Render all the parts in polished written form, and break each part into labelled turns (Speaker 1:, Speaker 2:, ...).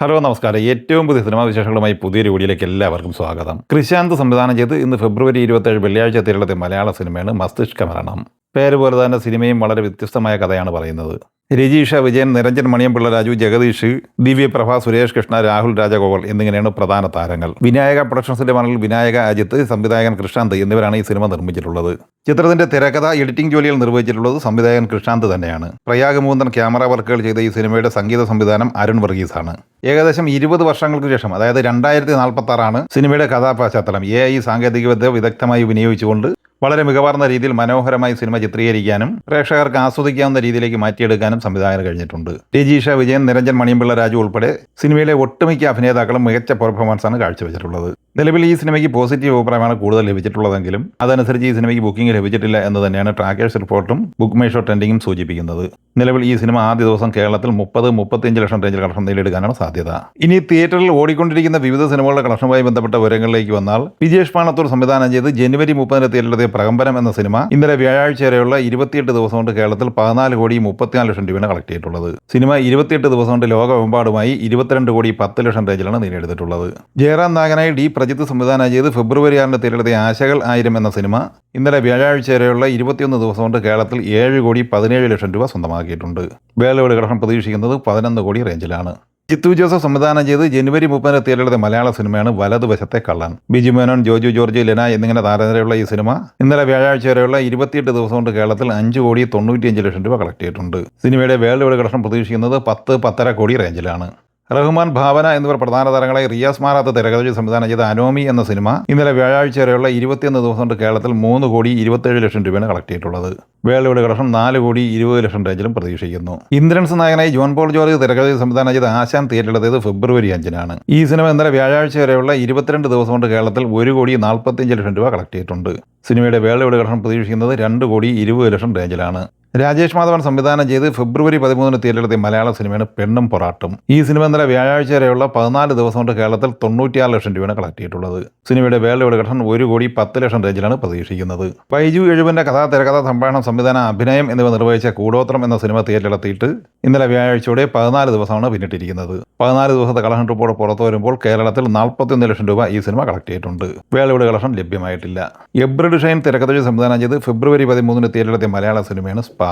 Speaker 1: Hello നമസ്കാരം. ഏറ്റവും പുതിയ സിനിമാ വിശേഷങ്ങളുമായി പുതിയൊരു വീഡിയോയിലേക്ക് എല്ലാവർക്കും സ്വാഗതം. കൃഷാന്ത് സംവിധാനം ചെയ്ത് ഇന്ന് ഫെബ്രുവരി 27 വെള്ളിയാഴ്ച തിരളത്തെ മലയാള സിനിമയാണ് മസ്തിഷ്ക മരണം. പേര് പോലെ തന്നെ സിനിമയും വളരെ വ്യത്യസ്തമായ കഥയാണ് പറയുന്നത്. രജീഷ വിജയൻ, നിരഞ്ജൻ മണിയംപിള്ള രാജു, ജഗദീഷ്, ദിവ്യപ്രഭ, സുരേഷ് കൃഷ്ണ, രാഹുൽ രാജഗോപാൽ എന്നിങ്ങനെയാണ് പ്രധാന താരങ്ങൾ. വിനായക പ്രൊഡക്ഷൻസിന്റെ മണ്ണിൽ വിനായക അജിത്ത്, സംവിധായകൻ കൃഷാന്ത് എന്നിവരാണ് ഈ സിനിമ നിർമ്മിച്ചിട്ടുള്ളത്. ചിത്രത്തിന്റെ തിരക്കഥ, എഡിറ്റിംഗ് ജോലികൾ നിർവഹിച്ചിട്ടുള്ളത് സംവിധായകൻ കൃഷാന്ത് തന്നെയാണ്. പ്രയാഗ് മൂന്നൻ ക്യാമറ വർക്കുകൾ ചെയ്ത ഈ സിനിമയുടെ സംഗീത സംവിധാനം അരുൺ വർഗീസാണ്. ഏകദേശം 20 വർഷങ്ങൾക്ക് ശേഷം, അതായത് 2046 സിനിമയുടെ കഥാപശ്ചാത്തലം AI സാങ്കേതികവിദ്യ വിദഗ്ധമായി വിനിയോഗിച്ചുകൊണ്ട് വളരെ മികവാർന്ന രീതിയിൽ മനോഹരമായി സിനിമ ചിത്രീകരിക്കാനും പ്രേക്ഷകർക്ക് ആസ്വദിക്കാവുന്ന രീതിയിലേക്ക് മാറ്റിയെടുക്കാനും സംവിധായകന് കഴിഞ്ഞിട്ടുണ്ട്. രജീഷ വിജയൻ, നിരഞ്ജൻ മണിയംപിള്ള രാജു ഉൾപ്പെടെ സിനിമയിലെ ഒട്ടുമിക്ക അഭിനേതാക്കളും മികച്ച പെർഫോമൻസാണ് കാഴ്ചവെച്ചിട്ടുള്ളത്. നിലവിൽ ഈ സിനിമയ്ക്ക് പോസിറ്റീവ് അഭിപ്രായമാണ് കൂടുതൽ ലഭിച്ചിട്ടുള്ളതെങ്കിലും അതനുസരിച്ച് ഈ സിനിമയ്ക്ക് ബുക്കിംഗ് ലഭിച്ചിട്ടില്ല എന്ന് തന്നെയാണ് ട്രാക്കേഴ്സ് റിപ്പോർട്ടും ബുക്ക് മൈ ഷോ ട്രെൻഡിങ്ങും സൂചിപ്പിക്കുന്നത്. നിലവിൽ ഈ സിനിമ ആദ്യ ദിവസം കേരളത്തിൽ 30-35 ലക്ഷം റേഞ്ചിൽ കളക്ഷൻ നേടിയെടുക്കാനാണ് സാധ്യത. ഇനി തിയേറ്ററിൽ ഓടിക്കൊണ്ടിരിക്കുന്ന വിവിധ സിനിമകളുടെ കളക്ഷനുമായി ബന്ധപ്പെട്ട വിവരങ്ങളിലേക്ക് വന്നാൽ, വിജേഷ് പാണത്തൂർ സംവിധാനം ചെയ്ത് ജനുവരി 30 തിയേറ്ററിലെത്തിയ പ്രകമ്പനം എന്ന സിനിമ ഇന്നലെ വ്യാഴാഴ്ച വരെയുള്ള 28 ദിവസം കൊണ്ട് കേരളത്തിൽ 14,34 ലക്ഷം രൂപയാണ് കളക്ട് ചെയ്തിട്ടുള്ളത്. സിനിമ 28 ദിവസം കൊണ്ട് ലോകമെമ്പാടുമായി 22,10 ലക്ഷം റേഞ്ചിലാണ് നേടിയെടുത്തിട്ടുള്ളത്. ജയറാം നായകനായി ഡി പ്രജിത്ത് സംവിധാനം ചെയ്ത് ഫെബ്രുവരി 6 തിയേറ്ററിലെത്തിയ ആശകൾ 1000 എന്ന സിനിമ ഇന്നലെ വ്യാഴാഴ്ച വരെയുള്ള 21 ദിവസം കൊണ്ട് കേരളത്തിൽ 7,17 ലക്ഷം രൂപ സ്വന്തമാക്കിയിട്ടുണ്ട്. വേൾഡ് വൈഡ് കളക്ഷൻ പ്രതീക്ഷിക്കുന്നത് 11 കോടി റേഞ്ചിലാണ്. ജിത്തു ജോസഫ് സംവിധാനം ചെയ്ത് ജനുവരി 30 തിയേറ്ററിലെത്തിയ മലയാള സിനിമയാണ് വലതുവശത്തെ കള്ളൻ. ബിജു മേനോൻ, ജോജു ജോർജ്, ലെന എന്നിങ്ങനെ താരനിരയുള്ള ഈ സിനിമ ഇന്നലെ വ്യാഴാഴ്ച വരെയുള്ള 28 ദിവസം കൊണ്ട് കേരളത്തിൽ 5,95 ലക്ഷം രൂപ കളക്ട് ചെയ്തിട്ടുണ്ട്. സിനിമയുടെ വേൾഡ് വൈഡ് കളക്ഷൻ പ്രതീക്ഷിക്കുന്നത് 10-10.5 കോടി റേഞ്ചിലാണ്. റഹ്മാൻ, ഭാവന എന്നിവർ പ്രധാന താരങ്ങളായി റിയാസ് മാറാത്ത തിരക്കഥ സംവിധാനം ചെയ്ത അനോമി എന്ന സിനിമ ഇന്നലെ വ്യാഴാഴ്ച വരെയുള്ള 21 ദിവസം കൊണ്ട് കേരളത്തിൽ 3,27 ലക്ഷം രൂപയാണ് കളക്ട് ചെയ്തിട്ടുള്ളത്. വേൾഡ് വൈഡ് കളക്ഷൻ 4,20 ലക്ഷം റേഞ്ചിലും പ്രതീക്ഷിക്കുന്നു. ഇന്ദ്രൻസ് നായകനായി ജോൺ പോൾ ജോർജ് തിരക്കഥ സംവിധാനം ചെയ്ത ആശാൻ തിയേറ്ററിലെത്തിയത് ഫെബ്രുവരി 5 ഈ സിനിമ ഇന്നലെ വ്യാഴാഴ്ച വരെയുള്ള 22 ദിവസം കൊണ്ട് കേരളത്തിൽ 1,45 ലക്ഷം രൂപ കളക്ട് ചെയ്തിട്ടുണ്ട്. സിനിമയുടെ വേൾഡ് വൈഡ് കളക്ഷൻ പ്രതീക്ഷിക്കുന്നത് 2,20 ലക്ഷം റേഞ്ചിലാണ്. രാജേഷ് മാധവൻ സംവിധാനം ചെയ്ത് ഫെബ്രുവരി 13 തിയേറ്ററിലെത്തിയ മലയാള സിനിമയാണ് പെണ്ണും പൊറാട്ടും. ഈ സിനിമ ഇന്നലെ വ്യാഴാഴ്ച വരെയുള്ള 14 ദിവസം കൊണ്ട് കേരളത്തിൽ 96 ലക്ഷം രൂപയാണ് കളക്ട് ചെയ്തിട്ടുള്ളത്. സിനിമയുടെ വേൾഡ് വൈഡ് കളക്ഷൻ 1,10 ലക്ഷം റേഞ്ചിലാണ് പ്രതീക്ഷിക്കുന്നത്. ബൈജു എഴുപന്റെ കഥാ, തിരക്കഥ, സംഭാഷണം, സംവിധാനം, അഭിനയം എന്നിവ നിർവഹിച്ച കൂടോത്രം എന്ന സിനിമ തിയേറ്ററിലെത്തിയിട്ട് ഇന്നലെ വ്യാഴാഴ്ചയോടെ 14 ദിവസമാണ് പിന്നിട്ടിരിക്കുന്നത്. 14 ദിവസത്തെ കളക്ഷൻ റിപ്പോർട്ട് പുറത്തു വരുമ്പോൾ കേരളത്തിൽ 41 ലക്ഷം രൂപ ഈ സിനിമ കളക്ട് ചെയ്തിട്ടുണ്ട്. വേൾഡ് വൈഡ് കളക്ഷൻ ലഭ്യമായിട്ടില്ല. എബ്രിഡ് ഷൈൻ തിരക്കഥ സംവിധാനം ചെയ്ത് ഫെബ്രുവരി 13 തിയേറ്ററിലെത്തിയ മലയാള സിനിമയാണ് സ്പാ.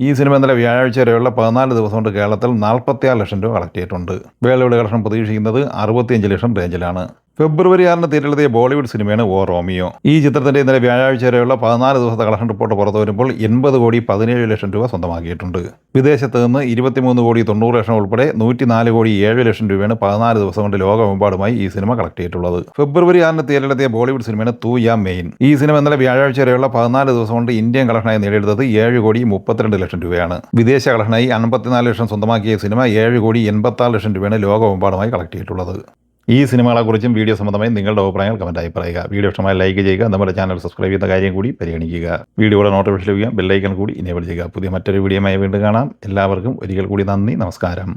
Speaker 1: ഈ സിനിമ ഇന്നലെ വ്യാഴാഴ്ച വരെയുള്ള 14 ദിവസം കൊണ്ട് കേരളത്തിൽ 46 ലക്ഷം രൂപ കളക്ട് ചെയ്തിട്ടുണ്ട്. വേൾഡ് വൈഡ് കളക്ഷൻ പ്രതീക്ഷിക്കുന്നത് 65 ലക്ഷം റേഞ്ചിലാണ്. ഫെബ്രുവരി 6 തിയേറ്ററിലെത്തിയ ബോളിവുഡ് സിനിമയാണ് ഓ റോമിയോ. ഈ ചിത്രത്തിന്റെ ഇന്നലെ വ്യാഴാഴ്ച വരെയുള്ള 14 ദിവസത്തെ കളക്ഷൻ റിപ്പോർട്ട് പുറത്തു വരുമ്പോൾ 80,17 ലക്ഷം രൂപ സ്വന്തമാക്കിയിട്ടുണ്ട്. വിദേശത്ത് നിന്ന് 23,90 ലക്ഷം ഉൾപ്പെടെ 104,07 ലക്ഷം രൂപയാണ് 14 ദിവസം കൊണ്ട് ലോകമെമ്പാടുമായി ഈ സിനിമ കളക്ട് ചെയ്തിട്ടുള്ളത്. ഫെബ്രുവരി 6 തിയേറ്ററിലെത്തിയ ബോളിവുഡ് സിനിമയാണ് തൂ യാ മെയിൻ. ഈ സിനിമ ഇന്നലെ വ്യാഴാഴ്ച വരെയുള്ള 14 ദിവസം കൊണ്ട് ഇന്ത്യൻ കളക്ഷനായി നേടിയെടുത്തത് 7,32 ലക്ഷം രൂപയാണ്. വിദേശ കളക്ഷനായി 54 ലക്ഷം സ്വന്തമാക്കിയ സിനിമ 7,86 ലക്ഷം രൂപയാണ് ലോകമെമ്പാടുമായി കളക്ട് ചെയ്തിട്ടുള്ളത്. ഈ സിനിമകളെക്കുറിച്ചും വീഡിയോ സംബന്ധമായി നിങ്ങളുടെ അഭിപ്രായങ്ങൾ കമൻറ്റായി പറയുക. വീഡിയോ ഇഷ്ടമായി ലൈക്ക് ചെയ്യുക. നമ്മുടെ ചാനൽ സബ്സ്ക്രൈബ് ചെയ്യുന്ന കാര്യം കൂടി പരിഗണിക്കുക. വീഡിയോയുടെ നോട്ടിഫിക്കേഷൻ ലഭിക്കുക. ബെല്ലൈക്കൺ കൂടി ഇനേബിൾ ചെയ്യുക. പുതിയ മറ്റൊരു വീഡിയോയുമായി വീണ്ടും കാണാം. എല്ലാവർക്കും ഒരിക്കൽ കൂടി നന്ദി, നമസ്കാരം.